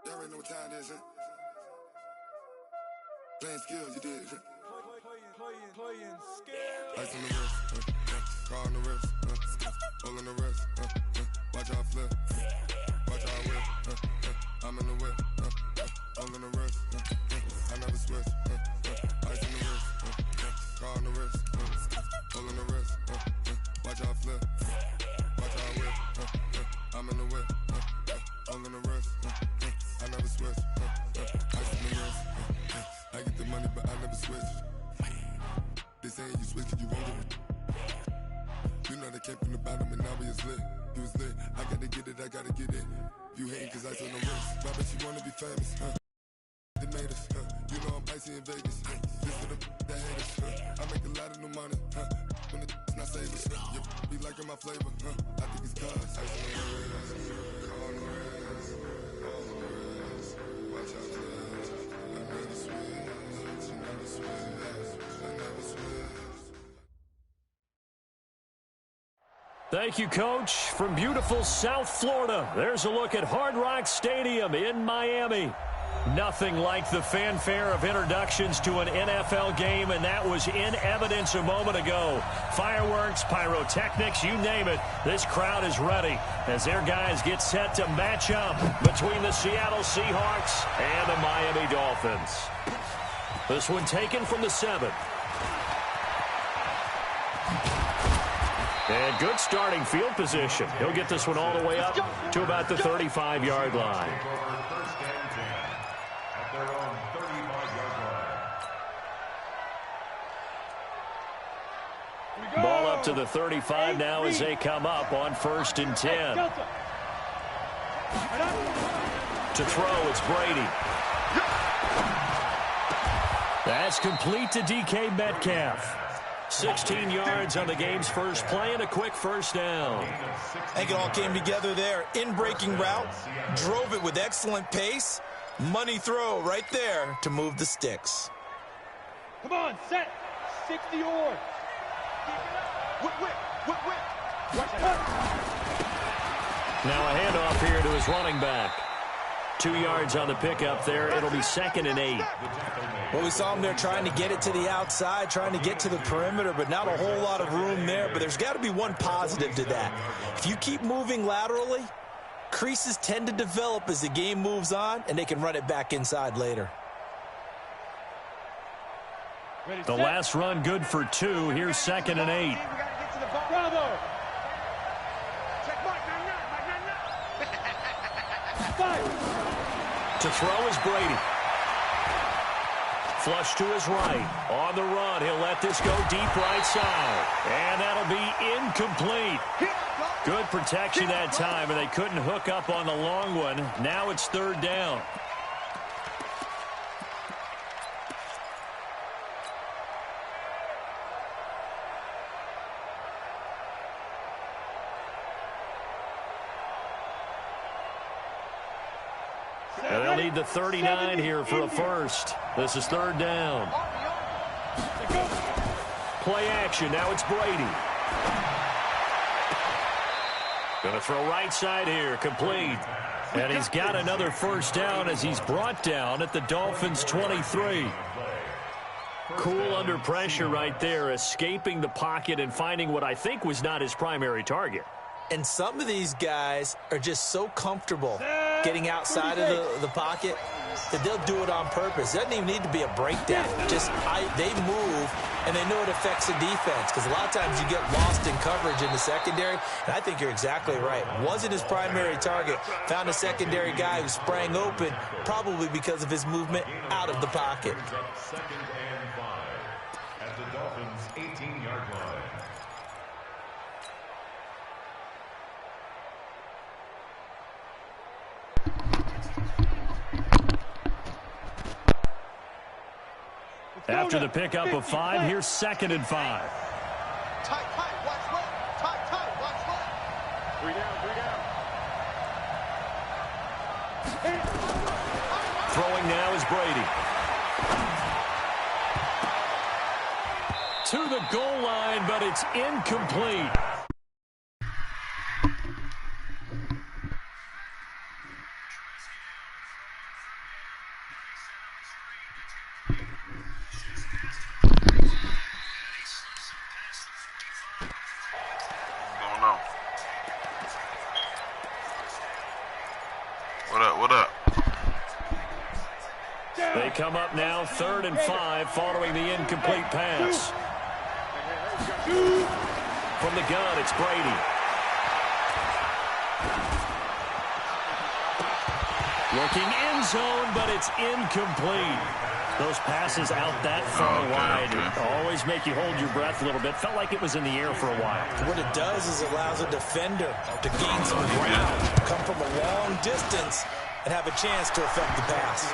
Y'all already know what time it is, huh? Playing skills, you did. Playing skills. Ice on the wrist, car on the wrist, hole in the wrist, watch how I flip, watch how I whip, I'm in the whip, hole in the wrist, I never switch, ice on the wrist, car on the wrist, hole in the wrist, watch how I flip, watch how I whip, I'm in the whip, hole in the wrist, I never switch, ice on the wrist, I get the money but I never switch. They saying you switch cause you won't get it. You know they came from the bottom and now we is lit. You was lit, I gotta get it, I gotta get it. You hating cause ice on the wrist. Why bet you wanna be famous, They made us, You know I'm icy in Vegas, This for the that hate us, I make a lot of new money, When the not save us, You be liking my flavor, I think it's cause ice on the wrist, car on the wrist, all on the wrist, watch out for this. I never switch, you never switch, I never switch. Thank you, Coach. From beautiful South Florida, there's a look at Hard Rock Stadium in Miami. Nothing like the fanfare of introductions to an NFL game, and that was in evidence a moment ago. Fireworks, pyrotechnics, you name it. This crowd is ready as their guys get set to match up between the Seattle Seahawks and the Miami Dolphins. This one taken from the 7. And good starting field position. He'll get this one all the way up to about the 35-yard line. Ball up to the 35 now as they come up on 1st and 10. To throw, it's Brady. That's complete to DK Metcalf. 16 yards on the game's first play and a quick first down. I think it all came together there. In-breaking route, drove it with excellent pace. Money throw right there to move the sticks. Come on, set. 60 yards. Whip. Now a handoff here to his running back. 2 yards on the pickup there. It'll be 2nd and 8. Well, we saw him there trying to get it to the outside, trying to get to the perimeter, but not a whole lot of room there. But there's got to be one positive to that. If you keep moving laterally, creases tend to develop as the game moves on, and they can run it back inside later. The last run good for 2. Here's 2nd and 8. Bravo. To throw is Brady. Flush to his right. On the run, he'll let this go deep right side. And that'll be incomplete. Good protection that time, and they couldn't hook up on the long one. Now it's 3rd down. And they'll need the 39 here for a first. This is 3rd down. Play action. Now it's Brady. Going to throw right side here. Complete. And he's got another first down as he's brought down at the Dolphins' 23. Cool under pressure right there, escaping the pocket and finding what I think was not his primary target. And some of these guys are just so comfortable getting outside of the pocket that they'll do it on purpose. It doesn't even need to be a breakdown. Just they move, and they know it affects the defense because a lot of times you get lost in coverage in the secondary, and I think you're exactly right. Wasn't his primary target. Found a secondary guy who sprang open, probably because of his movement out of the pocket. 2nd and 5 at the Dolphins' 18-yard line. After the pickup of 5, here's 2nd and 5. Tight, watch left. Tight, watch left. 3 down. Throwing now is Brady. To the goal line, but it's incomplete. What up? They come up now 3rd and 5 following the incomplete pass. From the gun, it's Brady. Looking end zone, but it's incomplete. Those passes out that far wide always make you hold your breath a little bit. Felt like it was in the air for a while. What it does is it allows a defender to gain some ground, come from a long distance, and have a chance to affect the pass.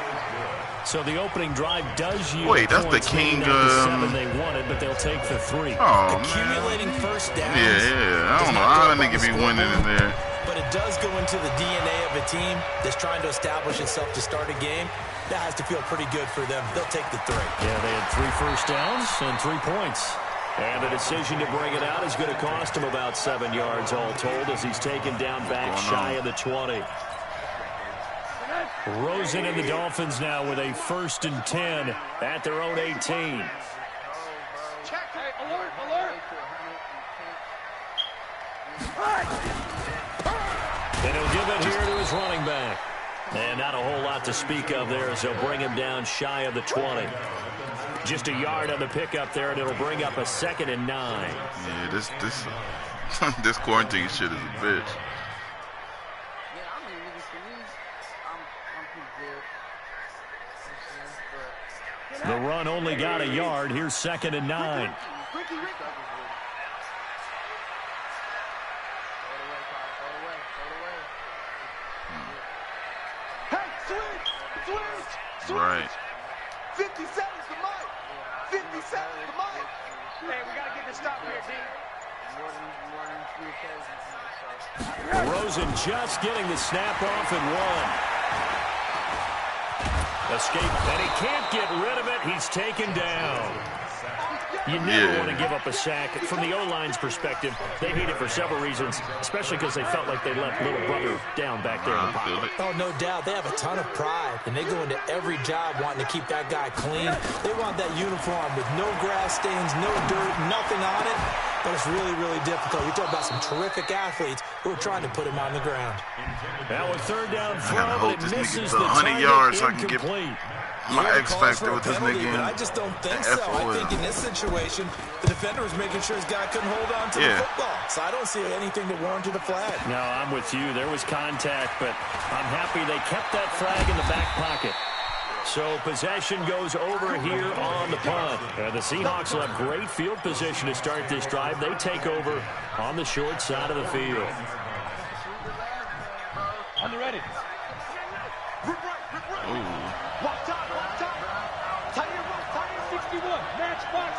So the opening drive does yield. Wait, that's the points, King. not the 7 they wanted, but they'll take the 3. Oh, Accumulating man. first downs. Yeah. I don't know how that nigga be winning in there. But it does go into the DNA of a team that's trying to establish itself to start a game. That has to feel pretty good for them. They'll take the 3. Yeah, they had 3 first downs and 3 points. And the decision to bring it out is going to cost him about 7 yards all told as he's taken down back shy of the 20. Rosen and the Dolphins now with a 1st and 10 at their own 18. Check. Hey, alert, alert. And he'll give it here to his running back. And not a whole lot to speak of there as they'll bring him down shy of the 20. Just a yard on the pickup there, and it'll bring up a 2nd and 9. Yeah, this this quarantine shit is a bitch. The run only got a yard. Here's 2nd and 9. Switch. Right. 50 seconds to Mike. 50 seconds to Mike. Hey, we got to get this stop here, D. Rosen just getting the snap off and 1. Escape, and he can't get rid of it. He's taken down. You never want to give up a sack. From the O-line's perspective, they hate it for several reasons, especially because they felt like they let little brother down back there in the pocket. Oh, no doubt. They have a ton of pride, and they go into every job wanting to keep that guy clean. They want that uniform with no grass stains, no dirt, nothing on it. But it's really, really difficult. We talk about some terrific athletes who are trying to put him on the ground. Now a 3rd down I gotta throw, hope but it this nigga misses gets the 100 yards so I target, can get incomplete. my X factor with this Penalty, nigga. but I just don't think so. I think in this situation, the defender was making sure his guy couldn't hold on to the football. So I don't see anything that warranted a flag. No, I'm with you. There was contact, but I'm happy they kept that flag in the back pocket. So possession goes over here on the punt. The Seahawks will have great field position to start this drive. They take over on the short side of the field. On the ready. Walk top. Tight end 61. Match box.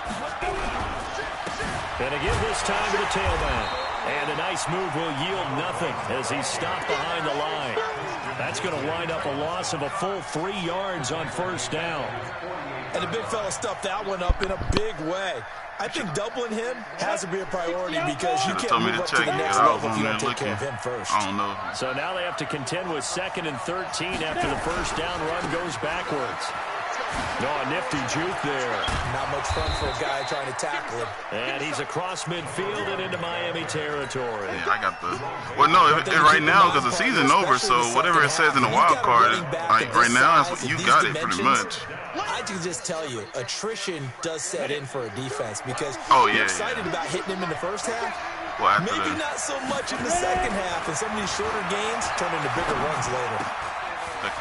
And again this time to the tailback. And a nice move will yield nothing as he's stopped behind the line. That's going to wind up a loss of a full 3 yards on 1st down. And the big fella stuffed that one up in a big way. I think doubling him has to be a priority because you can't move up to the next level if you don't take care of him first. I don't know. So now they have to contend with 2nd and 13 after the 1st down run goes backwards. No, a nifty juke there. Not much fun for a guy trying to tackle him. And he's across midfield and into Miami territory. Yeah, I got the. Well, no, right now because the season's over, so whatever it says in the wild card, like right now, that's what you got it pretty much. I can just tell you, attrition does set in for a defense because you're excited about hitting him in the first half. Well, maybe not so much in the second half, and some of these shorter gains turn into bigger runs later.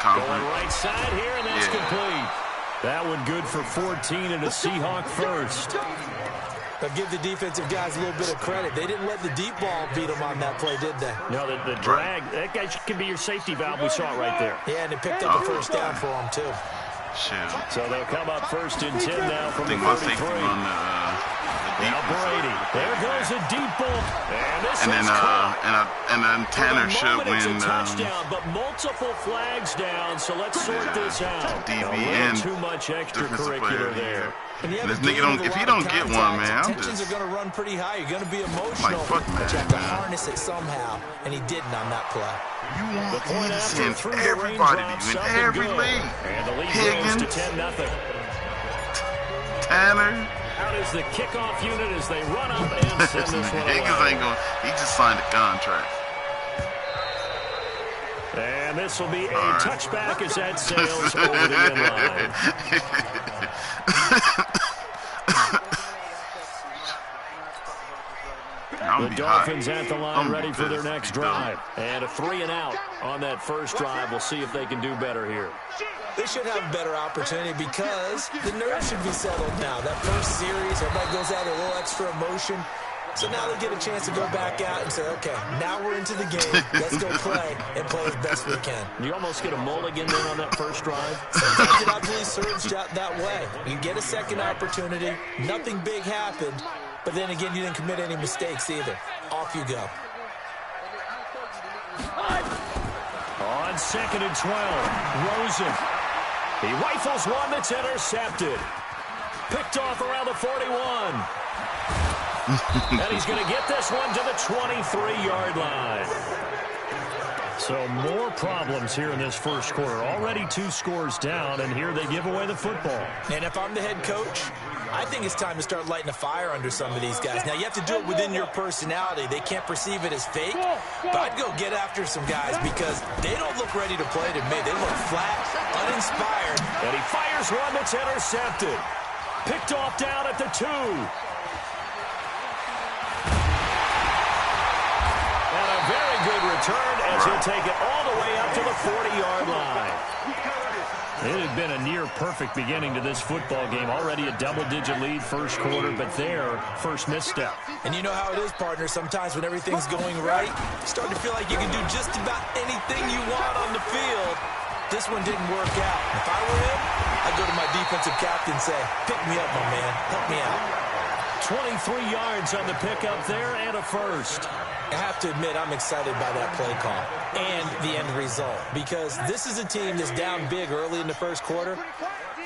Going right side here, and that's complete. That one good for 14 and a Seahawk first. But give the defensive guys a little bit of credit. They didn't let the deep ball beat them on that play, did they? No, the drag, that guy can be your safety valve. We saw it right there. Yeah, and they picked up a 1st down for them, too. Shit. So they'll come up 1st and 10 now from the 33. Now Brady. There goes a deep ball. And then Tanner should win. It's a touchdown, but multiple flags down. So let's sort this out. DB and too much extracurricular there. And this nigga if he don't get one, man, I'm tensions just are going to run pretty high. You're going to be emotional, like, fuck, but you have to man. harness it somehow, and he didn't on that play. You want this in everybody, in every league. And the lead goes to 10-0. Tanner. Out is the kickoff unit as they run up and send this one away. Higgins ain't going. He just signed a contract. And this will be a touchback as that sails over the end line. The Dolphins at the line ready for their next drive. And a 3-and-out on that first drive. We'll see if they can do better here. They should have a better opportunity because the nerves should be settled now. That first series, everybody goes out with a little extra emotion. So now they get a chance to go back out and say, okay, now we're into the game. Let's go play and play as best we can. You almost get a mulligan then on that first drive. Sometimes it actually serves out that way. You get a second opportunity. Nothing big happened. But then again, you didn't commit any mistakes either. Off you go. On 2nd and 12, Rosen. He rifles one that's intercepted. Picked off around the 41. And he's going to get this one to the 23-yard line. So more problems here in this first quarter. Already 2 scores down, and here they give away the football. And if I'm the head coach, I think it's time to start lighting a fire under some of these guys. Now, you have to do it within your personality. They can't perceive it as fake. But I'd go get after some guys because they don't look ready to play to me. They look flat, uninspired. And he fires one that's intercepted. Picked off down at the 2. And a very good return as he'll take it all the way up to the 40-yard line. It had been a near-perfect beginning to this football game. Already a double-digit lead first quarter, but their first misstep. And you know how it is, partner. Sometimes when everything's going right, you start to feel like you can do just about anything you want on the field. This one didn't work out. If I were him, I'd go to my defensive captain and say, pick me up, my man. Help me out. 23 yards on the pickup there and a first. I have to admit, I'm excited by that play call and the end result because this is a team that's down big early in the first quarter,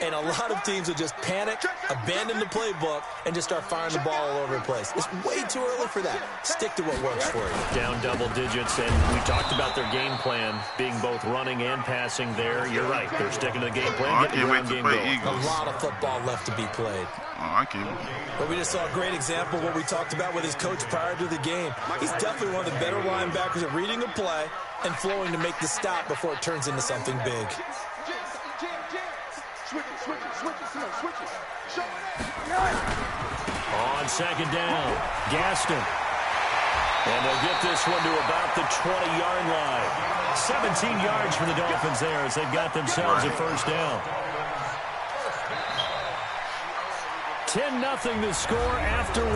and a lot of teams will just panic, abandon the playbook, and just start firing the ball all over the place. It's way too early for that. Stick to what works for you. Down double digits, and we talked about their game plan being both running and passing there. You're right. They're sticking to the game plan. I can't wait to play Eagles. A lot of football left to be played. Oh, I can't. But we just saw a great example of what we talked about with his coach prior to the game. He's definitely one of the better linebackers at reading a play and flowing to make the stop before it turns into something big. On 2nd down, Gaston. And they'll get this one to about the 20-yard line. 17 yards for the Dolphins there as they've got themselves a first down. 10-0 the score after 1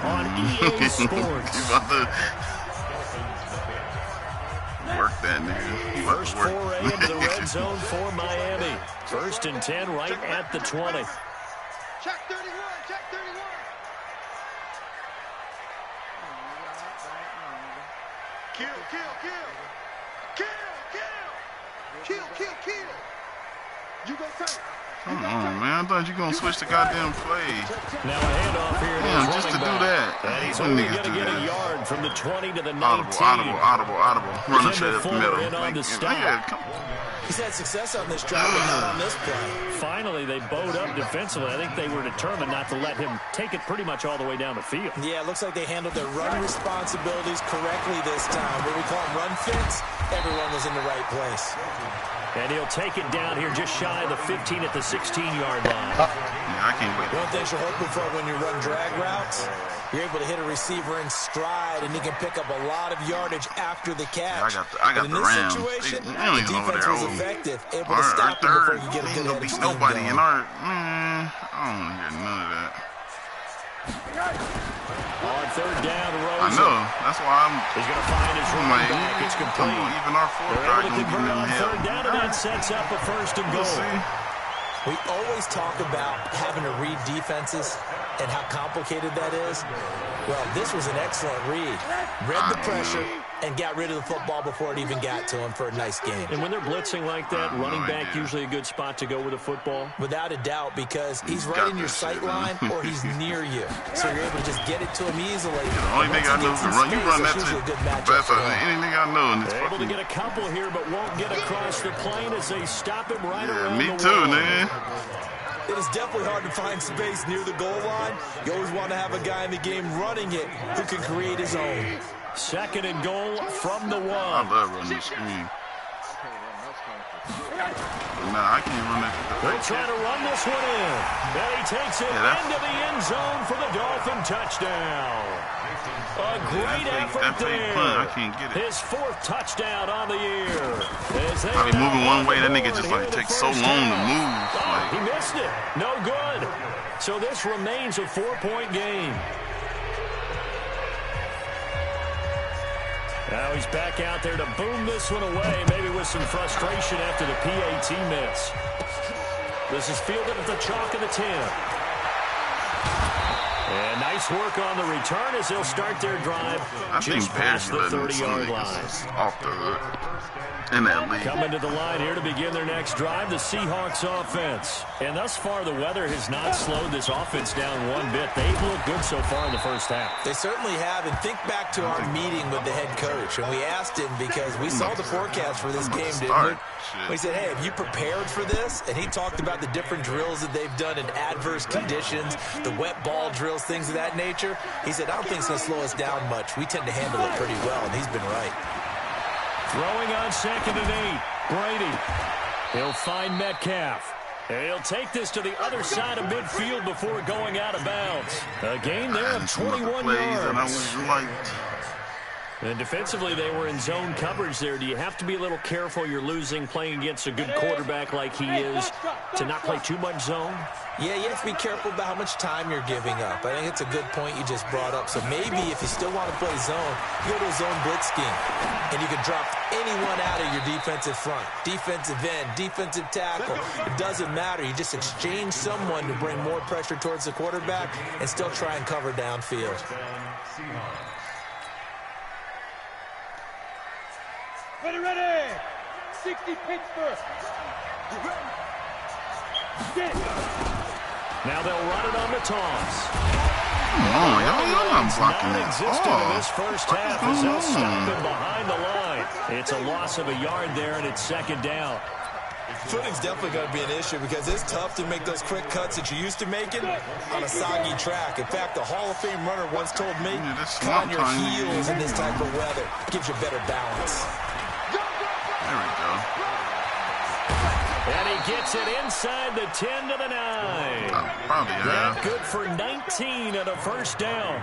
on EA Sports. He's about to work that nigga. First foray into the red zone for Miami. 1st and 10 right at the 20. Check 31, check 31. Kill, kill, kill. Kill, kill. Kill, kill, kill. You go first. Come on, man. I thought you were going to switch the goddamn play. Now a handoff here. Damn, just to do that. And he's Some only niggas going to do get that. a yard from the 20 to the 19. Audible. Running straight up the middle. In on the stop. Yeah, come on. He's had success on this drive, but not on this play. Finally, they bowed up defensively. I think they were determined not to let him take it pretty much all the way down the field. Yeah, it looks like they handled their run responsibilities correctly this time. What we call run fits, everyone was in the right place. And he'll take it down here just shy of the 15 at the 16-yard line. Yeah, I can't wait. One thing you're hoping for when you run drag routes, you're able to hit a receiver in stride, and he can pick up a lot of yardage after the catch. Yeah, I got in the this Rams. situation, They don't the even know what defense they're was over. effective, able to Our stop him third, before you get a we ain't good gonna head of beat steam nobody going. in our. Man, I don't want to hear none of that. On 3rd down, Rosen. I know. That's why I'm. He's going to find his running back. It's complete. Even our fourth They're guy able to gonna give convert them on hell. 3rd down, and that sets up a 1st and We'll goal. see. We always talk about having to read defenses and how complicated that is. Well, this was an excellent read. Read the pressure and got rid of the football before it even got to him for a nice game. And when they're blitzing like that, running back usually a good spot to go with the football. Without a doubt, because he's right in your sight line or he's near you. So you're able to just get it to him easily. The only thing I know is to run. You run that to the best of anything I know. And it's They're able to fucking. get a couple here, but won't get across the plane as they stop him right Yeah, around me the too, wall. man. It is definitely hard to find space near the goal line. You always want to have a guy in the game running it who can create his own. 2nd and goal from the 1. I love running the screen. Nah, I can't run that. They'll try to run this one in. And he takes it into the end zone for the Dolphin touchdown. A great effort there. I can't get it. His 4th touchdown on the year. I be moving one way, that nigga just like takes so long to move. He missed it. No good. So this remains a 4-point game. Now he's back out there to boom this one away, maybe with some frustration after the PAT miss. This is fielded at the chalk of the 10. And nice work on the return as they'll start their drive just past the 30-yard line. Off the hook. In that league. Coming to the line here to begin their next drive, the Seahawks offense. And thus far, the weather has not slowed this offense down one bit. They've looked good so far in the first half. They certainly have. And think back to our meeting with the head coach. And we asked him because we saw the forecast for this game, didn't we? We said, hey, have you prepared for this? And he talked about the different drills that they've done in adverse conditions, the wet ball drills, things of that nature. He said, I don't think it's going to slow us down much. We tend to handle it pretty well, and he's been right. Throwing on 2nd and 8. Brady. He'll find Metcalf. He'll take this to the other side of midfield before going out of bounds. A gain there of 21 yards. And defensively, they were in zone coverage there. Do you have to be a little careful? You're losing playing against a good quarterback like he is to not play too much zone? Yeah, you have to be careful about how much time you're giving up. I think it's a good point you just brought up. So maybe if you still want to play zone, you go to a zone blitz scheme. And you can drop anyone out of your defensive front. Defensive end, defensive tackle. It doesn't matter. You just exchange someone to bring more pressure towards the quarterback and still try and cover downfield. Ready. 60 Pittsburgh. Now they'll run it on the toss. Oh, y'all not blocking that. In this first half as they'll stop him behind the line. It's a loss of a yard there, and it's 2nd down. Footing's definitely going to be an issue because it's tough to make those quick cuts that you're used to making on a soggy track. In fact, the Hall of Fame runner once told me, cut on your heels in this type of weather. Gives you better balance. There we go. And he gets it inside the 10 to the 9. Probably, yeah. Good for 19 and a first down.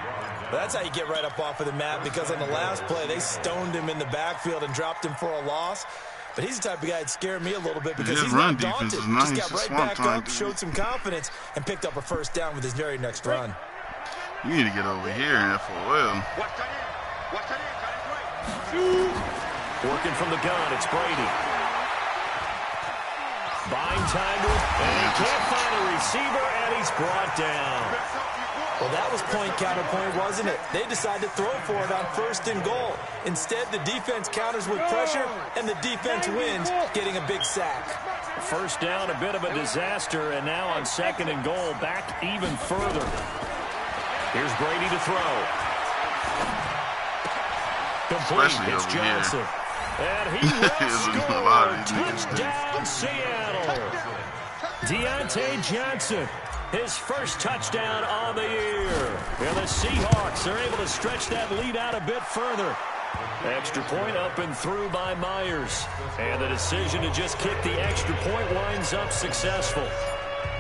That's how you get right up off of the mat, because on the last play, they stoned him in the backfield and dropped him for a loss. But he's the type of guy that scared me a little bit because he's not daunted. Just got right back up, showed some confidence, and picked up a first down with his very next run. You need to get over here in FOL. Working from the gun, it's Brady. Buying time to it, and he can't find a receiver, and he's brought down. Well, that was point counterpoint, wasn't it? They decided to throw for it on 1st and goal. Instead, the defense counters with pressure, and the defense wins, getting a big sack. First down, a bit of a disaster, and now on 2nd and goal, back even further. Here's Brady to throw. Complete, it's Johnson. And he will score. Touchdown, Seattle. Deontay Johnson, his first touchdown on the year. And the Seahawks are able to stretch that lead out a bit further. Extra point up and through by Myers. And the decision to just kick the extra point winds up successful.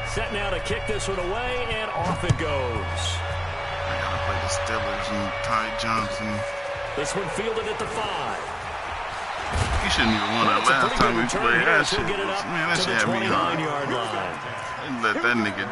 Set now to kick this one away, and off it goes. I gotta play the Steelers and Ty Johnson. This one fielded at the 5. He shouldn't even won that last time we played. That shit, man, that shit had me hard. Didn't let that nigga.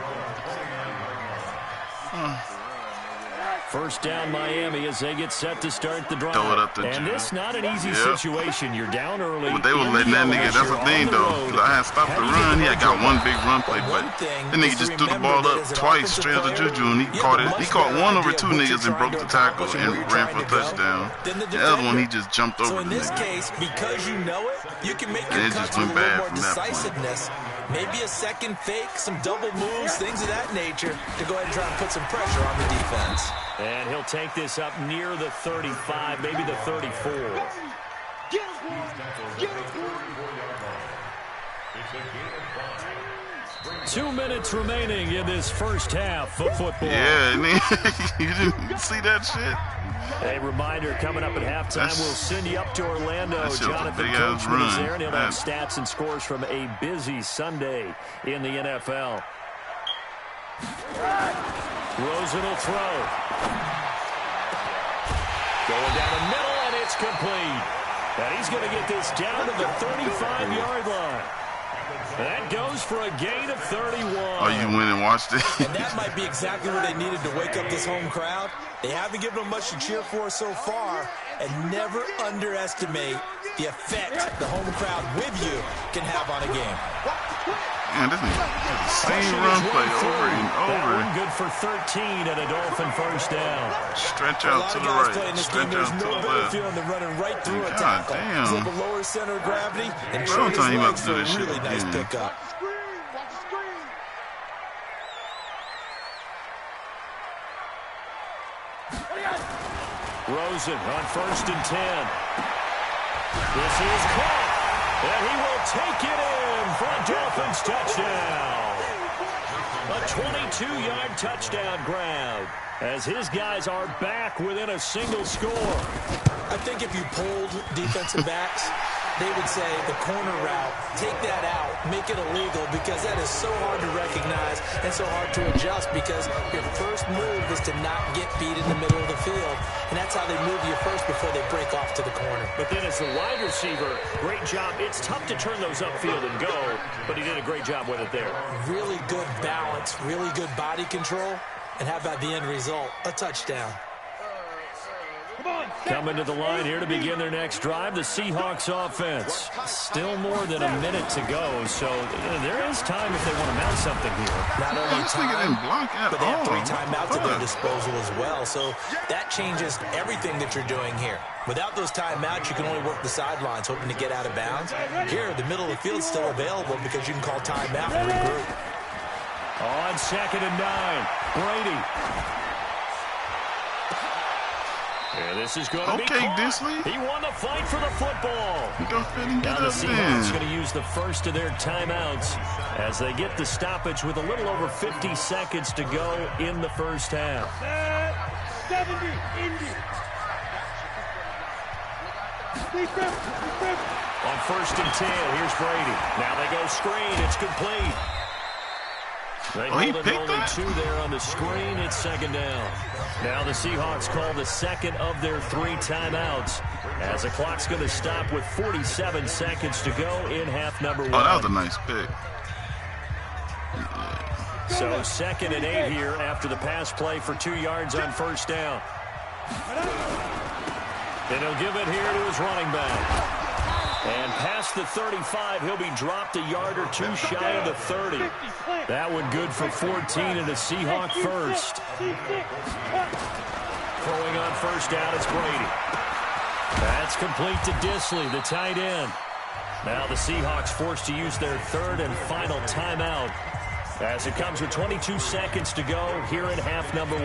First down, Miami, as they get set to start the drive. Throw it up the and this not an easy situation. You're down early. But they were letting that nigga. That's the thing, though. Because I had stopped the run. He had got one big run play, but that nigga just threw the ball up twice straight to Juju, and he caught it. He caught one over 2 niggas and broke the tackle and ran for a touchdown. The other one, he just jumped over. So in this case, because you know it, you can make your cuts with a little more decisiveness. Maybe a second fake, some double moves, things of that nature to go ahead and try and put some pressure on the defense. And he'll take this up near the 35, maybe the 34. 2 minutes remaining in this first half of football. Yeah, you didn't see that shit? A reminder, coming up at halftime, we'll send you up to Orlando. Jonathan Coachman is there, and he'll have stats and scores from a busy Sunday in the NFL. Rosen will throw. Going down the middle, and it's complete. And he's going to get this down to the 35-yard line. That goes for a gain of 31. Oh, you went and watched it? And that might be exactly what they needed to wake up this home crowd. They haven't given them much to cheer for so far, and never underestimate the effect the home crowd with you can have on a game. Man, this is the same run play over and over. That one good for 13 and a Dolphin first down. Stretch out to the right, stretch out to the left. They're running right through a God tackle. damn. He's able to lower center of gravity and Bro, trade his you about legs to do for a this shit really nice again. pickup. Rosen on 1st and 10. This is caught, and he will take it in for a Dolphins touchdown. A 22-yard touchdown grab as his guys are back within a single score. I think if you polled defensive backs, they would say the corner route, take that out, make it illegal, because that is so hard to recognize and so hard to adjust, because your first move is to not get beat in the middle of the field, and that's how they move you first before they break off to the corner. But then as the wide receiver, great job. It's tough to turn those upfield and go, but he did a great job with it there. Really good balance, really good body control, and how about the end result? A touchdown. Coming to the line here to begin their next drive, the Seahawks offense. Still more than a minute to go, so there is time if they want to mount something here. Not only This nigga didn't block at but they have all. 3 timeouts at their disposal as well, so that changes everything that you're doing here. Without those timeouts, you can only work the sidelines, hoping to get out of bounds. Here, the middle of the field is still available because you can call timeout and regroup. On 2nd and 9, Brady. And this is going to be caught. Disley. He won the fight for the football. Go ahead and get Now the up Seahawks there. going to use the first of their timeouts as they get the stoppage with a little over 50 seconds to go in the first half. 70, Indy. On 1st and 10, here's Brady. Now they go screen. It's complete. They Oh, he hold it picked only that? 2 there on the screen. It's 2nd down. Now the Seahawks call the second of their 3 timeouts as the clock's going to stop with 47 seconds to go in half number 1. Oh, that was a nice pick. So 2nd and 8 here after the pass play for 2 yards on 1st down. And he'll give it here to his running back. And past the 35, he'll be dropped a yard or 2 shy of the 30. That one good for 14 and a Seahawk first. Throwing on 1st down, it's Brady. That's complete to Disley, the tight end. Now the Seahawks forced to use their 3rd and final timeout as it comes with 22 seconds to go here in half number 1.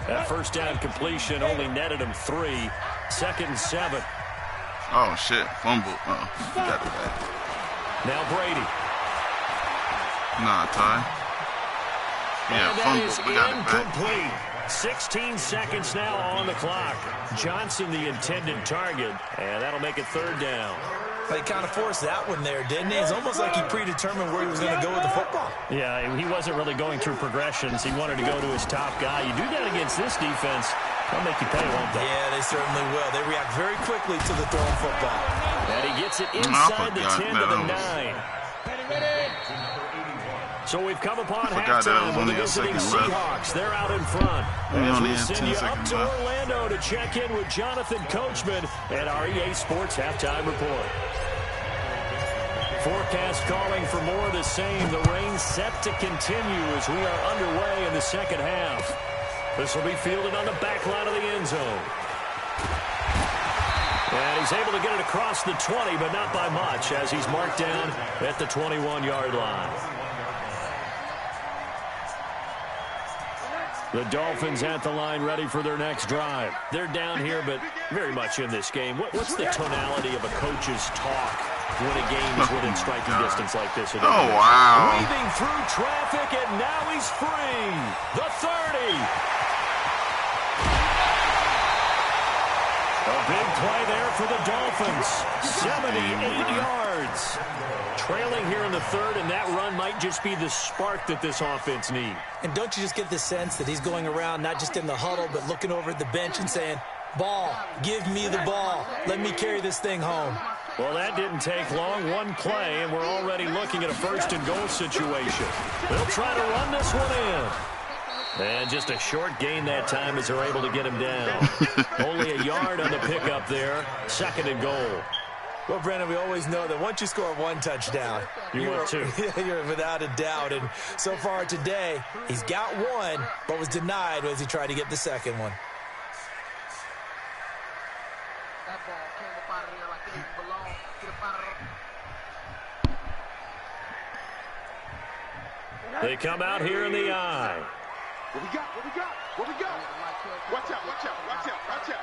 That 1st down completion only netted him 3. 2nd and 7. Oh, shit. Fumble. Oh, got it back. Now Brady. Nah, Ty. Yeah, And that fumble. is We got it back. incomplete. 16 seconds now on the clock. Johnson the intended target, and that'll make it 3rd down. He kind of forced that one there, didn't he? It's almost like he predetermined where he was going to go with the football. Yeah, he wasn't really going through progressions. He wanted to go to his top guy. You do that against this defense, they'll make you pay, won't they? Yeah, they certainly will. They react very quickly to the thrown football. And he gets it inside the 10 to the 9. So we've come upon halftime with the visiting Seahawks. They're out in front. As we send you up to Orlando to check in with Jonathan Coachman at our EA Sports Halftime Report. Forecast calling for more of the same. The rain set to continue as we are underway in the second half. This will be fielded on the back line of the end zone. And he's able to get it across the 20, but not by much as he's marked down at the 21-yard line. The Dolphins at the line ready for their next drive. They're down here, but very much in this game. What's the tonality of a coach's talk when a game is within striking distance like this? Oh, wow. Weaving through traffic, and now he's free. The 30. A big play there for the Dolphins. 78 yards. Trailing here in the third, and that run might just be the spark that this offense needs. And don't you just get the sense that he's going around not just in the huddle, but looking over at the bench and saying, ball, give me the ball. Let me carry this thing home. Well, that didn't take long. One play, and we're already looking at a first-and-goal situation. They'll try to run this one in. And just a short gain that time as they're able to get him down. Only a yard on the pickup there. 2nd and goal. Well, Brandon, we always know that once you score one touchdown, you're without a doubt. And so far today, he's got one, but was denied as he tried to get the second one. That ball came up out of there like it didn't belong. Get up out of there. They come out here in the eye. What we got? What we got? What we got? Watch out, watch out, watch out, watch out.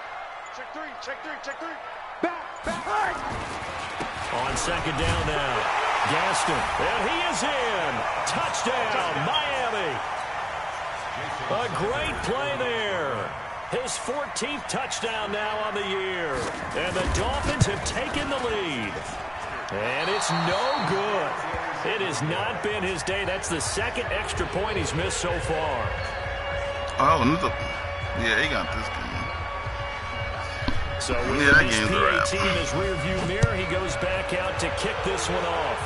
Check three, check three, check three. Back. On 2nd down now. Gaston. And he is in. Touchdown, Miami. A great play there. His 14th touchdown now on the year. And the Dolphins have taken the lead. And it's no good. It has not been his day. That's the 2nd extra point he's missed so far. Oh, yeah, he got this game. So with his PAT in his rearview mirror, he goes back out to kick this one off.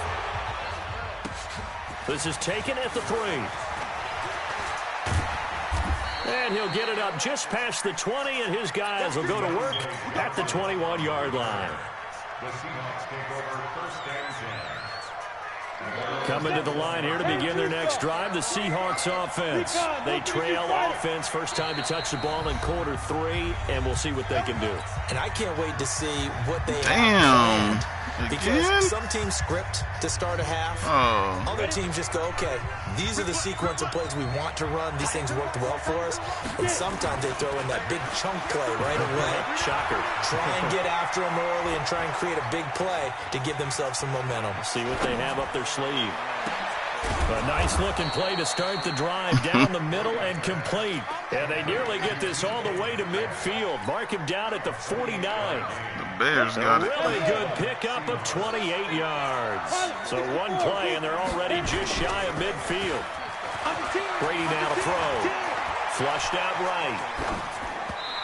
This is taken at the 3. And he'll get it up just past the 20, and his guys will go to work at the 21-yard line. The Seahawks take over 1st and 10. Coming to the line here to begin their next drive, the Seahawks offense. They trail offense, first time to touch the ball in quarter 3, and we'll see what they can do. And I can't wait to see what they have. Because some teams script to start a half. Other teams just go, okay, these are the sequence of plays we want to run. These things worked well for us. And sometimes they throw in that big chunk play right away. Shocker. Try and get after them early and try and create a big play to give themselves some momentum. See what they have up their sleeve. A nice-looking play to start the drive down the middle and complete. And they nearly get this all the way to midfield. Mark him down at the 49. The Bears got it. A really good pickup of 28 yards. So one play, and they're already just shy of midfield. Brady now to throw. Flushed out right.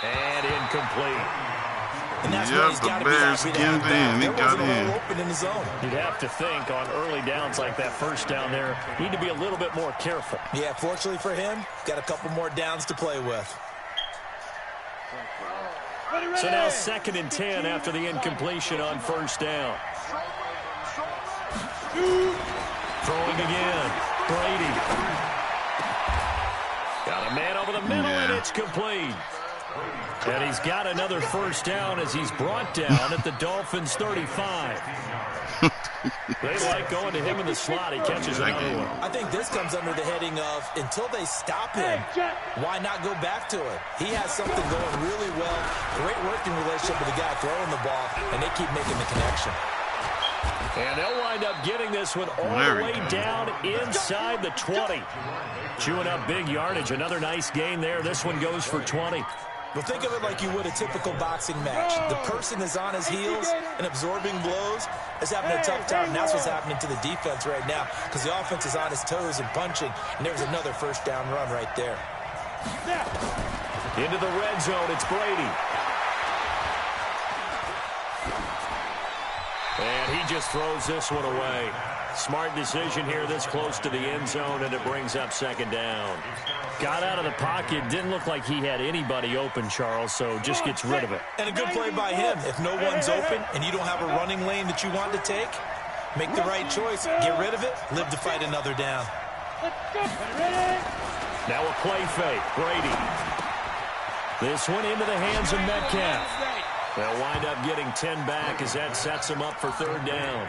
And incomplete. And that's where he's got to be happy to have that. He got in. Open in the zone. You'd have to think on early downs like that first down there, need to be a little bit more careful. Yeah, fortunately for him, got a couple more downs to play with. So now 2nd and 10 after the incompletion on first down. Throwing again. Brady. Got a man over the middle, and it's complete. And he's got another first down as he's brought down at the Dolphins' 35. They like going to him in the slot. He catches another one. I think this comes under the heading of until they stop him, why not go back to it? He has something going really well. Great working relationship with the guy throwing the ball, and they keep making the connection. And they'll wind up getting this one all the way down inside the 20. Chewing up big yardage. Another nice gain there. This one goes for 20. Well, think of it like you would a typical boxing match. The person is on his heels and absorbing blows is having a tough time. And that's what's happening to the defense right now because the offense is on his toes and punching. And there's another first down run right there. Into the red zone, it's Brady. And he just throws this one away. Smart decision here this close to the end zone, and it brings up 2nd down. Got out of the pocket. Didn't look like he had anybody open, Charles, so just gets rid of it. And a good play by him. If no one's open and you don't have a running lane that you want to take, make the right choice. Get rid of it. Live to fight another down. Now a play fake. Brady. This one into the hands of Metcalf. They'll wind up getting 10 back as that sets them up for 3rd down.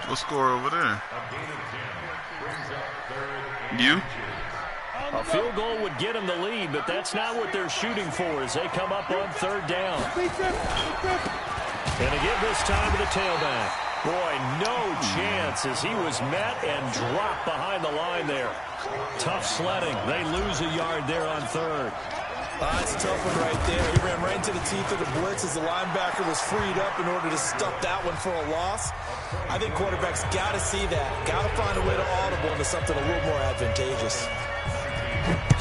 What score over there? You? A A field goal would get them the lead, but that's not what they're shooting for as they come up on third down. And again this time to the tailback. Boy, no chance as he was met and dropped behind the line there. Tough sledding. They lose a yard there on third. That's a tough one right there. He ran right into the teeth of the blitz as the linebacker was freed up in order to stuff that one for a loss. I think quarterbacks got to see that. Got to find a way to audible into something a little more advantageous.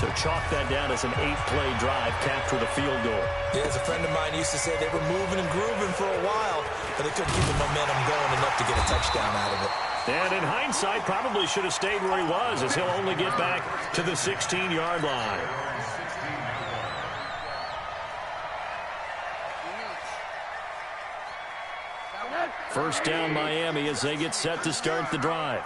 So chalk that down as an 8-play drive capped with a field goal. Yeah, as a friend of mine used to say, they were moving and grooving for a while, but they couldn't keep the momentum going enough to get a touchdown out of it. And in hindsight, probably should have stayed where he was as he'll only get back to the 16-yard line. First down Miami as they get set to start the drive.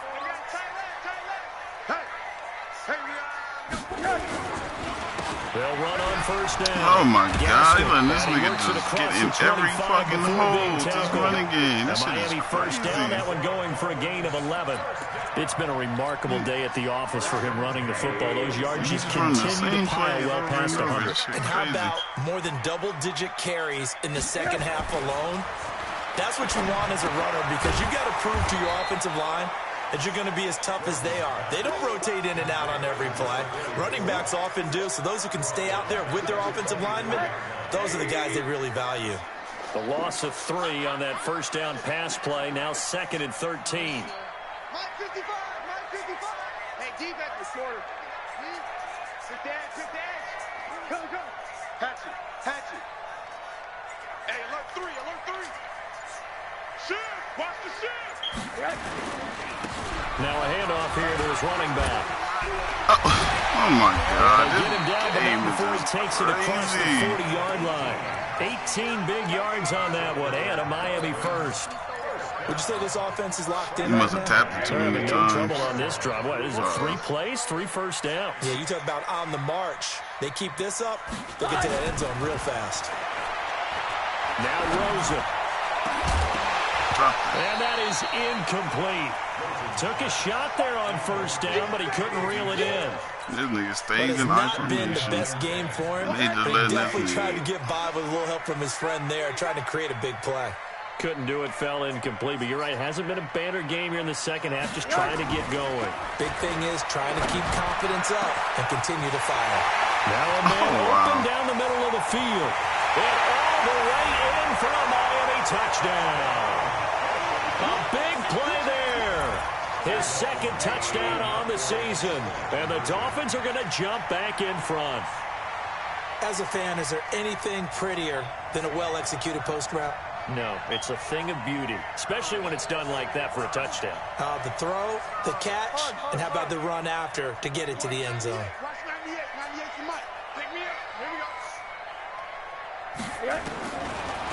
They'll run on first down. Oh my God, he letting this nigga just get in every fucking hole to this running game. This shit Miami is first crazy. down, that one going for a gain of 11. It's been a remarkable day at the office for him running the football. Those yards just continue to pile well past 100. And how about more than double-digit carries in the second half alone? That's what you want as a runner because you've got to prove to your offensive line that you're going to be as tough as they are. They don't rotate in and out on every play. Running backs often do, so those who can stay out there with their offensive linemen, those are the guys they really value. The loss of 3 on that first down pass play, now 2nd and 13. Mike 55, Mike 55. Hey, defense is shorter. Sit down, sit down. Go, go. Hatch it. Hey, alert 3, alert 3. Shoot, watch the shoot. Now a handoff here to his running back. Oh my God. They get him down This game before he is takes it across the crazy. 40-yard line. 18 big yards on that one, and a Miami first. Would you say this offense is locked in He must have tapped it too They're many having no times. trouble on this drive. What is it, 3 plays, 3 first downs? Yeah, you talk about on the march. They keep this up, they'll get to that end zone real fast. Now Rosa. And that is incomplete. Took a shot there on first down, but he couldn't reel it in. This nigga But stays it's in not been the isolation. best game for him. They just But he letting definitely this tried nigga- to get by with a little help from his friend there, trying to create a big play. Couldn't do it, fell incomplete. But you're right, hasn't been a banner game here in the second half, just trying to get going. Big thing is trying to keep confidence up and continue to fire. Now a man open down the middle of the field. And all the way in for a Miami touchdown. A big play there. His second touchdown on the season. And the Dolphins are going to jump back in front. As a fan, is there anything prettier than a well-executed post route? No, it's a thing of beauty, especially when it's done like that for a touchdown. The throw, the catch, and how about the run after to get it to the end zone? Watch 98, 98 to Mike. Pick me up. Here we go.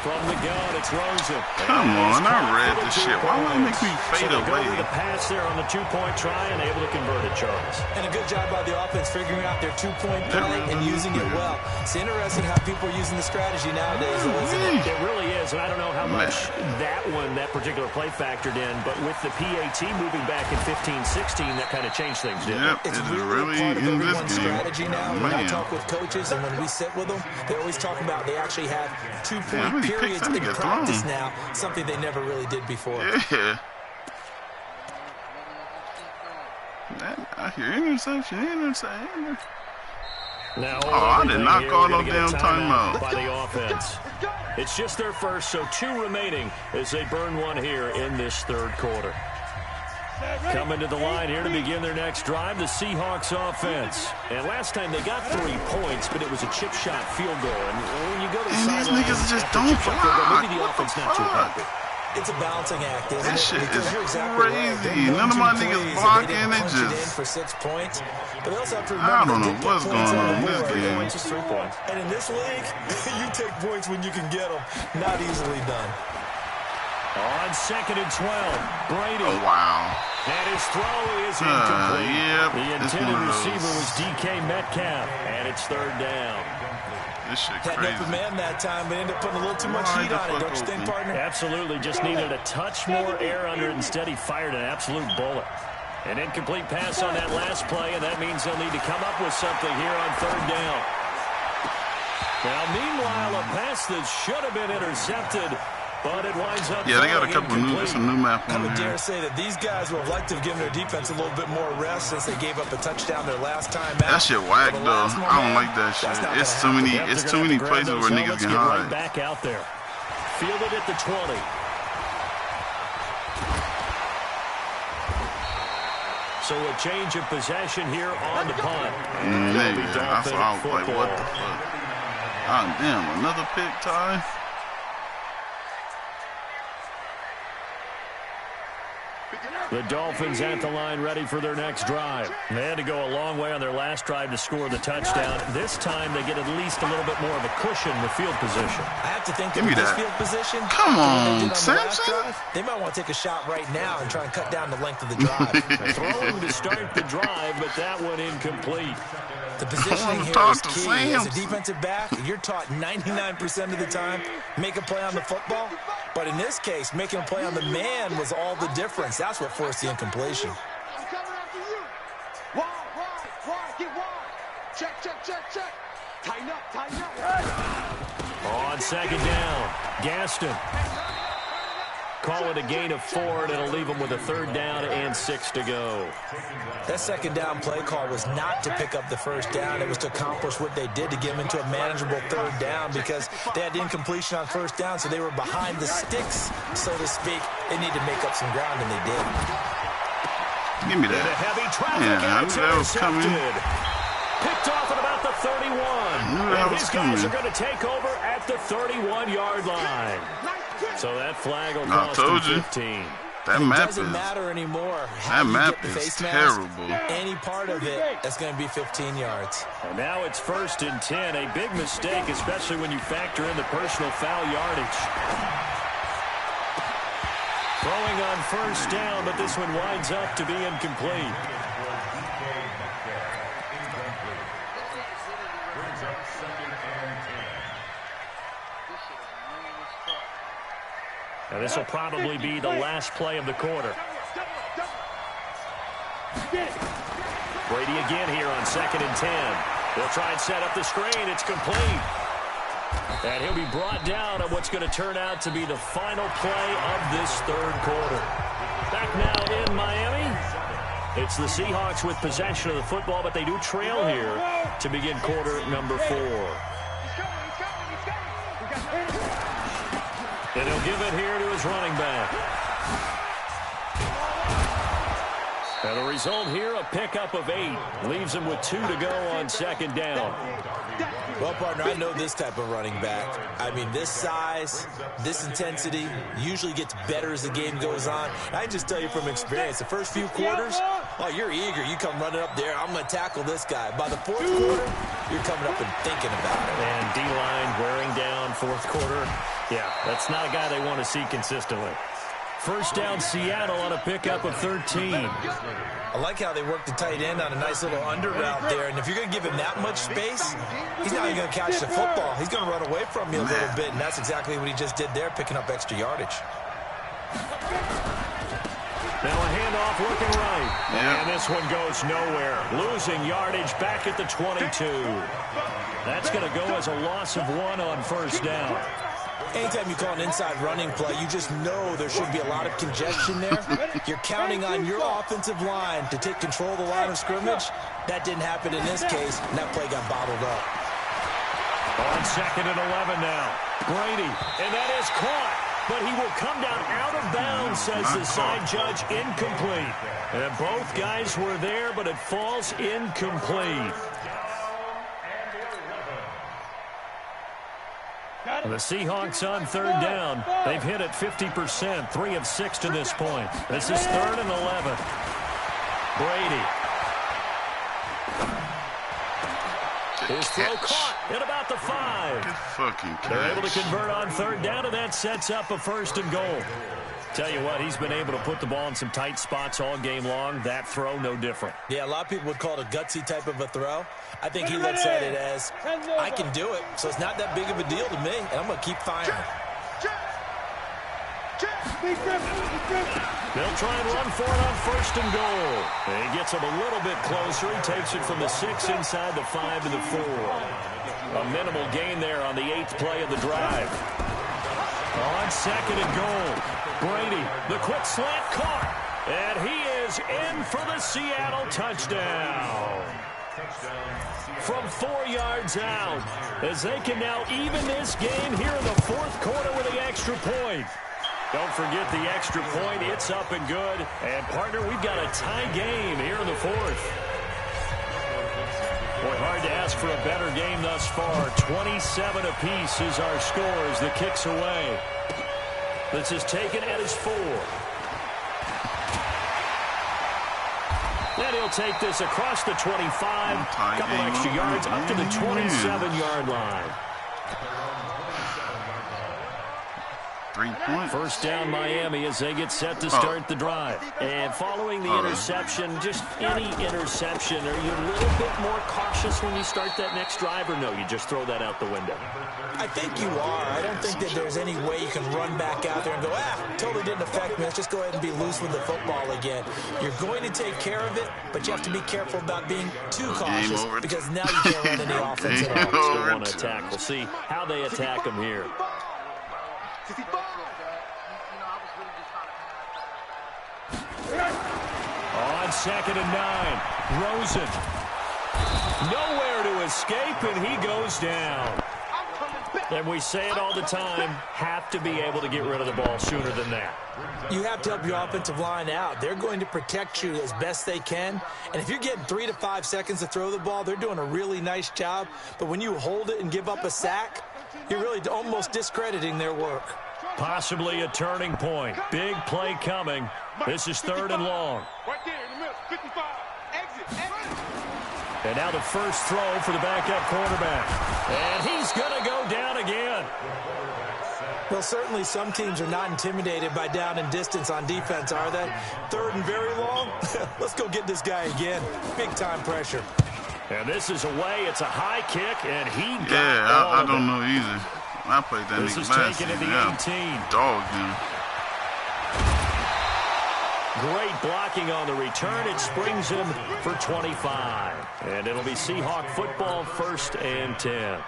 From the gun, it's Rosa. Come on, I read this shit. Why would it make me fade so away? Go with the pass there on the 2-point try and able to convert it, Charles. And a good job by the offense figuring out their 2-point play and using it well. It's interesting how people are using the strategy nowadays, though, isn't it? It really is, and I don't know how much that particular play factored in, but with the PAT moving back in 15-16, that kind of changed things, didn't it? Yep, It's it is really really part of in this everyone's game. strategy now. When I Man. talk with coaches and when we sit with them, they always talk about they actually have Yeah, 2-point how many picks periods that in nigga practice thrown? now, something they never really did before. Yeah. I hear interception. Now, I did not call no damn timeout timeout. by the offense. It's just their first, so 2 remaining as they burn one here in this third quarter. Coming to the line here to begin their next drive, the Seahawks offense. And last time they got 3 points, but it was a chip shot field goal. And when you go to the And these sideline niggas just after a don't chip shot field goal, block. maybe the What offense the not too fuck? happy. It's a balancing act, isn't That it? shit Because is you're exactly right. crazy. They're None of my niggas plays, blocking, they they punch it in just- for 6 points. But they also have to I remember don't they know did get what's points going on on the in this board. game. Points is 3 points. And in this league, you take points when you can get them. Not easily done. On 2nd and 12, Brady. Oh, wow. And his throw is incomplete. Yep, The it's intended one of those. receiver was DK Metcalf, and it's 3rd down. This shit Had an open crazy. man that time, but ended up putting a little too much Wide heat the on it, fuck don't you think, open. partner? Absolutely, just needed a touch more air under it. Instead, he fired an absolute bullet. An incomplete pass on that last play, and that means they'll need to come up with something here on third down. Now, meanwhile, a pass that should have been intercepted, but it winds up. Yeah, they got a couple of some new map on I would here. dare say that these guys would have liked to have given their defense a little bit more rest since they gave up a touchdown their last time out. That shit whack though. I don't like that shit. It's too many places where niggas can hide. Right back out there. Fielded at the 20. So a change of possession here on the punt. I saw like what the fuck. Ah damn, another pick, Ty. The Dolphins at the line ready for their next drive. They had to go a long way on their last drive to score the touchdown. This time they get at least a little bit more of a cushion with field position. I have to think that with this field position, come on, the drive, they might want to take a shot right now and try and cut down the length of the drive. Throwing to start the drive, but that one incomplete. The positioning here is key. As a defensive back, you're taught 99% of the time, make a play on the football. But in this case, making a play on the man was all the difference. That's what forced the incompletion. I'm coming after you. Wide, get wide. Check. Tighten up. On second down, Gaston. Call it a gain of 4, and it'll leave them with a third down and 6 to go. That second down play call was not to pick up the first down. It was to accomplish what they did to get them into a manageable third down because they had the incompletion on first down, so they were behind the sticks, so to speak. They needed to make up some ground, and they did. Give me that. And a heavy traffic I knew that was coming. Picked off at about the 31. And his guys are going to take over at the 31-yard line. So that flag will cost him 15. That map doesn't matter anymore. That map is terrible. Any part of it, that's going to be 15 yards. And now it's 1st and 10. A big mistake, especially when you factor in the personal foul yardage. Throwing on first down, but this one winds up to be incomplete. Now this will probably be the last play of the quarter. Brady again here on 2nd and 10. They'll try and set up the screen. It's complete. And he'll be brought down on what's going to turn out to be the final play of this third quarter. Back now in Miami. It's the Seahawks with possession of the football, but they do trail here to begin quarter number 4. And he'll give it here to his running back. And the result here, a pickup of 8. Leaves him with 2 to go on second down. Well, partner, I know this type of running back. I mean, this size, this intensity usually gets better as the game goes on. I can just tell you from experience, the first few quarters, oh, you're eager. You come running up there, I'm going to tackle this guy. By the fourth quarter, you're coming up and thinking about it. And D-line wearing down fourth quarter. Yeah, that's not a guy they want to see consistently. First down, Seattle on a pickup of 13. I like how they work the tight end on a nice little under route there. And if you're going to give him that much space, he's not even going to catch the football. He's going to run away from you a little bit, and that's exactly what he just did there, picking up extra yardage. Now a handoff looking right. And this one goes nowhere. Losing yardage back at the 22. That's going to go as a loss of 1 on first down. Anytime you call an inside running play, you just know there should be a lot of congestion there. You're counting on your offensive line to take control of the line of scrimmage. That didn't happen in this case, and that play got bottled up. On 2nd and 11 now. Brady, and that is caught. But he will come down out of bounds, says the side judge, incomplete. And both guys were there, but it falls incomplete. The Seahawks on third down. They've hit it 50%, 3 of 6 to this point. This is 3rd and 11. Brady. His throw caught at about the 5. Good fucking catch. They're able to convert on third down, and that sets up a 1st and goal. Tell you what, he's been able to put the ball in some tight spots all game long. That throw, no different. Yeah, a lot of people would call it a gutsy type of a throw. I think he looks at it as, I can do it, so it's not that big of a deal to me, and I'm going to keep firing. They'll try and run for it on 1st and goal. And he gets him a little bit closer. He takes it from the 6 inside the 5 to the 4. A minimal gain there on the 8th play of the drive. On 2nd and goal, Brady, the quick slant caught. And he is in for the Seattle touchdown. From 4 yards out, as they can now even this game here in the 4th quarter with the extra point. Don't forget the extra point. It's up and good. And, partner, we've got a tie game here in the 4th. Boy, hard to ask for a better game thus far. 27 apiece is our score as the kick's away. This is taken at his 4. And he'll take this across the 25. A couple extra yards up to the 27-yard line. 3 points. First down Miami as they get set to start the drive. And following the interception, just any interception, are you a little bit more cautious when you start that next drive, or no, you just throw that out the window? I think you are. I don't think that there's any way you can run back out there and go, totally didn't affect me. Let's just go ahead and be loose with the football again. You're going to take care of it, but you have to be careful about being too cautious because now you can't run any offense at all. Still want to attack. We'll see how they attack them here. On 2nd and 9, Rosen. Nowhere to escape, and he goes down. And we say it all the time, have to be able to get rid of the ball sooner than that. You have to help your offensive line out. They're going to protect you as best they can. And if you're getting 3 to 5 seconds to throw the ball, they're doing a really nice job. But when you hold it and give up a sack, you're really almost discrediting their work. Possibly a turning point. Big play coming. This is 3rd and long. Right there in the middle, 55. Exit. And now the first throw for the backup quarterback. And he's going to go down again. Well, certainly some teams are not intimidated by down and distance on defense, are they? 3rd and very long? Let's go get this guy again. Big-time pressure. And this is away. It's a high kick, and he got I don't know either. I played that this nigga is last taken season. at the 18. Dog him. Great blocking on the return. It springs him for 25. And it'll be Seahawk football, 1st and 10.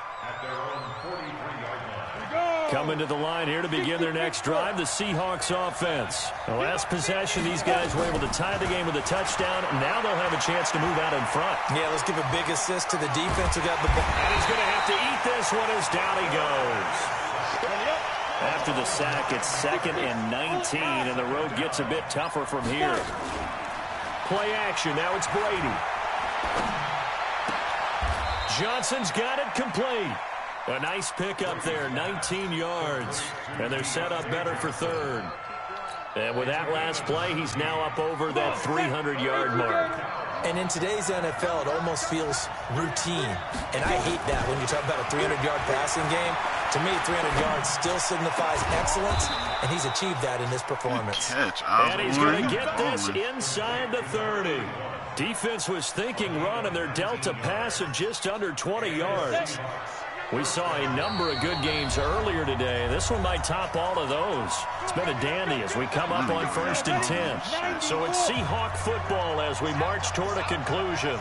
Coming to the line here to begin their next drive, the Seahawks offense. The last possession, these guys were able to tie the game with a touchdown. Now they'll have a chance to move out in front. Yeah, let's give a big assist to the defense who got the ball. And he's going to have to eat this one as down he goes. After the sack, it's 2nd and 19, and the road gets a bit tougher from here. Play action. Now it's Brady. Johnson's got it complete. A nice pickup there, 19 yards. And they're set up better for 3rd. And with that last play, he's now up over that 300-yard mark. And in today's NFL, it almost feels routine. And I hate that when you talk about a 300-yard passing game. To me, 300 yards still signifies excellence, and he's achieved that in this performance. And he's going to get this inside the 30. Defense was thinking run, and they're dealt a pass of just under 20 yards. We saw a number of good games earlier today. This one might top all of those. It's been a dandy as we come up on 1st and 10. So it's Seahawk football as we march toward a conclusion.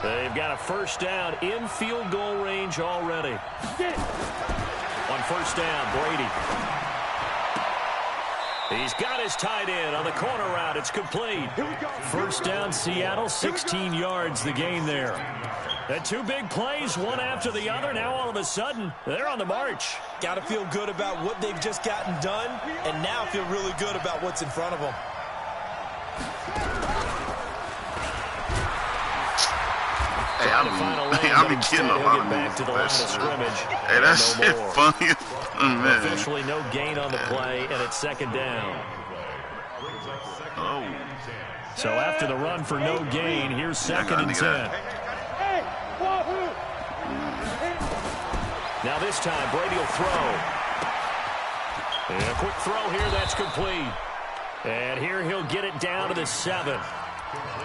They've got a first down in field goal range already. On first down, Brady. He's got his tight end on the corner route. It's complete. First down, Seattle, 16 yards the gain there. And 2 big plays, one after the other. Now all of a sudden, they're on the march. Got to feel good about what they've just gotten done, and now feel really good about what's in front of them. Hey, I be getting a lot of back to the line of scrimmage. Hey, that shit funny. Man. Officially no gain on the play, and it's 2nd down. Oh. So after the run for no gain, here's 2nd and 10. Now this time, Brady will throw. And a quick throw here, that's complete. And here he'll get it down to the 7.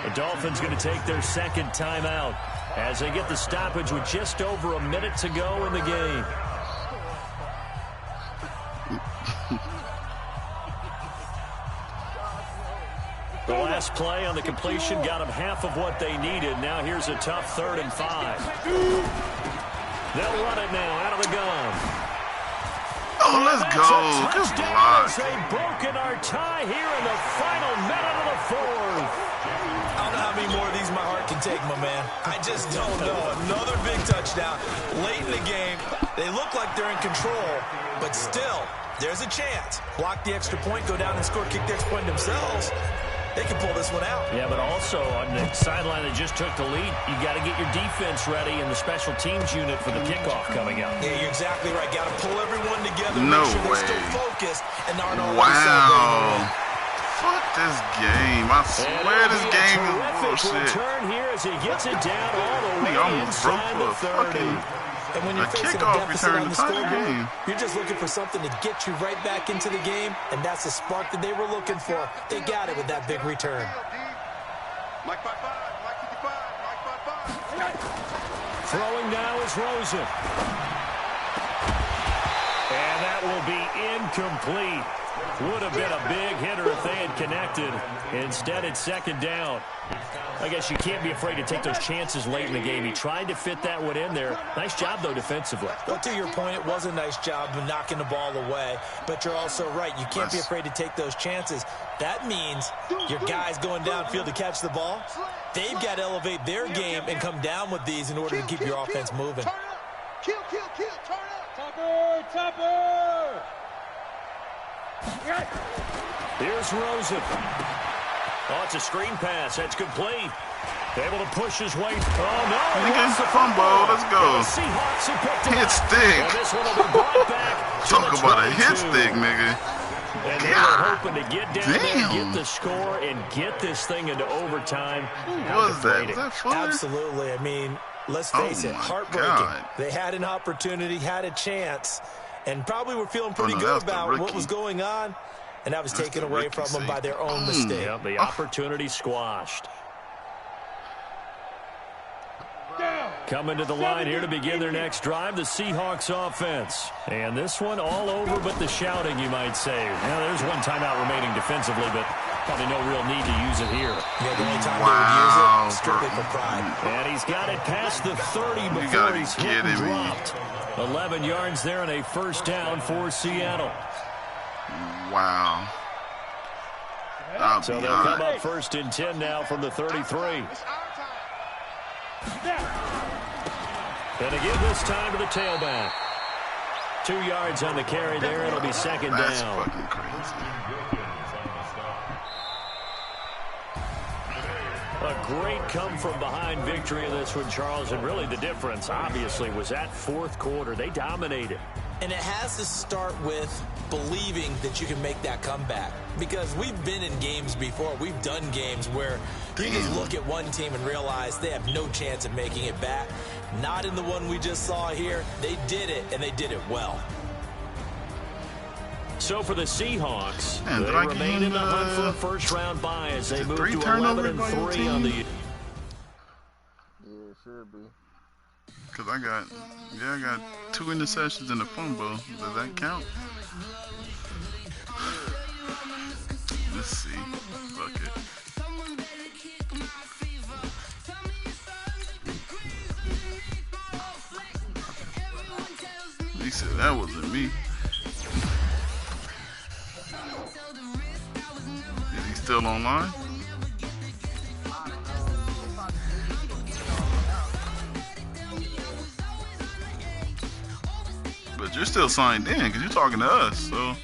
The Dolphins going to take their 2nd timeout as they get the stoppage with just over a minute to go in the game. The last play on the completion got them half of what they needed. Now here's a tough 3rd and 5. They'll run it now out of the gun. Oh, let's go. Good block. They've broken our tie here in the final minute of the 4th. I don't know how many more of these my heart can take, my man. I just don't know. Another big touchdown late in the game. They look like they're in control, but still, there's a chance. Block the extra point, go down and score, kick the extra point themselves. They can pull this one out. Yeah, but also on the sideline that just took the lead, you got to get your defense ready and the special teams unit for the kickoff coming up. Yeah, you're exactly right. Got to pull everyone together, no make sure way. they're still focused and aren't already wow. Fuck this game. I swear this game is bullshit. Return here as he gets it down all the way inside the 30. And when you're facing a deficit on the scoreboard, you're just looking for something to get you right back into the game, and that's the spark that they were looking for. They got it with that big return. Mike 55, Mike 55, Mike 55. Throwing now is Rosen. And that will be incomplete. Would have been a big hitter if they had connected. Instead, it's 2nd down. I guess you can't be afraid to take those chances late in the game. He tried to fit that one in there. Nice job, though, defensively. Well, to your point, it was a nice job of knocking the ball away. But you're also right. You can't be afraid to take those chances. That means your guys going downfield to catch the ball, they've got to elevate their game and come down with these in order to keep your offense moving. Kill, kill, kill, turn up. Topper, Topper. Here's Rosen. Oh, it's a screen pass. That's complete. Able to push his way. Oh, no. He gets the fumble. Let's go. Seahawks have picked Hit stick. and this one will be brought back. Talk about a hit stick, nigga. And they were hoping to get down there, get the score, and get this thing into overtime. What was that? Was that Fuller? Absolutely. I mean, let's face it, heartbreaking. God. They had an opportunity, had a chance, and probably were feeling pretty good about what was going on, and that was taken away from them by their own mistake. Yep, the opportunity squashed. Coming to the line here to begin their next drive, the Seahawks offense. And this one all over but the shouting, you might say. Now, there's one timeout remaining defensively, but probably no real need to use it here. Yeah, the only time they would use it, strictly for pride. And he's got it past the 30 before he's hit and dropped. 11 yards there and a 1st down for Seattle. Wow. So they'll come up 1st and 10 now from the 33. And again this time to the tailback. 2 yards on the carry there. It'll be 2nd down. That's fucking crazy. A great come-from-behind victory in this one, Charles. And really the difference, obviously, was that 4th quarter. They dominated. And it has to start with believing that you can make that comeback. Because we've been in games before. We've done games where you just look at one team and realize they have no chance of making it back. Not in the one we just saw here. They did it, and they did it well. So for the Seahawks, they remain in the hunt for a first-round bye as they move to 11-3 on the... Yeah, it should be. Because I got 2 interceptions and a fumble. Does that count? Let's see. Fuck it. He said that wasn't me. Is he still online? But you're still signed in because you're talking to us, so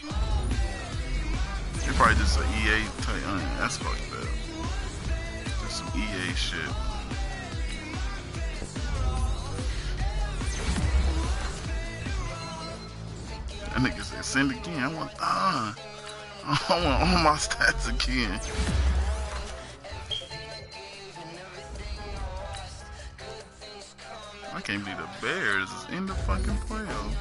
you're probably just an EA type. That's fucked up. Just some EA shit. That nigga said send again. I want all my stats again. I can't believe the Bears is in the fucking playoffs.